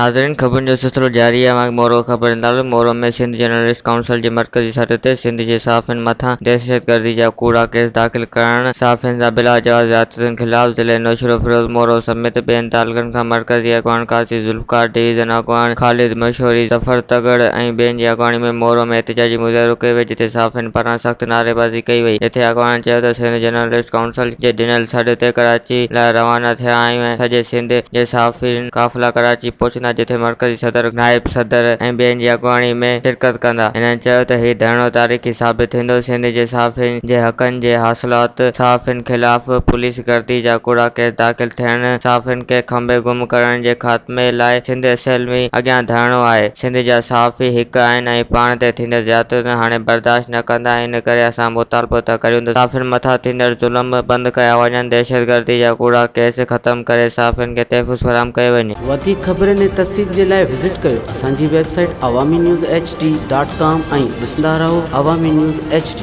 नाज़रीन, ख़बरुनि जो सिलसिलो जारी आहे। मां मोरो ख़बर ॾींदासीं। मोरो में सिंध जर्नलिस्ट काउंसिल जे मर्कज़ी सतह ते सिंध जे सहाफ़ियुनि मथां दहशतगर्दी जा कूड़ा केस दाख़िल करणु, सहाफ़ियुनि सां बिला जवाज़ ज़्यादतियुनि ख़िलाफ़ ज़िले नौशरो फिरोज़ मोरो समेत ॿियनि तालुक़नि खां मर्कज़ी अॻवान कासी ज़ुल्फ़िकार, डिवीज़न अॻवान ख़ालिद मशहूरी, ज़फ़र तगड़ ऐं ॿियनि जी अॻवानी में मोरो में एहतिजाजी मुज़ाहिरो कयो वियो, जिथे सहाफ़ियुनि पारां सख़्त नारेबाज़ी कई वई। इथे अॻवान चयो त सिंध जर्नलिस्ट काउंसिल जे ॾिनल सॾ ते कराची लाइ रवाना थिया आहियूं ऐं सॼे सिंध जे सहाफ़ियुनि क़ाफ़िला कराची पहुचंदा, जिथे मर्कज़ी सदर, नाइब सदर ऐं ॿियनि जी अॻवानी में शिरकत कंदा। हिननि चयो त हीउ धरणो तारीख़ी साबित थींदो। सिंध जे सहाफ़ियुनि जे हक़नि जे हासिलात, सहाफ़ियुनि ख़िलाफ़ पुलिस गर्दी जा कूड़ा केस दाख़िल थियण, सहाफ़ियुनि खे खंभे गुम करण जे ख़ात्मे लाइ सिंध असलमी अॻियां धरणो आहे। सिंध जा सहाफ़ी हिक आहिनि ऐं पाण ते थींदड़ ज़्यादतियूं हाणे बर्दाश्त न कंदा। इन करे असां मुतालबो था करियूं त सहाफ़ियुनि मथां थींदड़ ज़ुल्म बंदि कया वञनि, दहशतगर्दी जा कूड़ा केस ख़तमु करे सहाफ़ियुनि खे तहफ़्फ़ुज़ फ़राहम कयो वञे। वधीक ख़बरुनि ऐं तफ़सील जे लाइ विज़िट कयो असांजी वेबसाइट awamiNewsHD.com ऐं ॾिसंदा रहो अवामी न्यूज़ HD।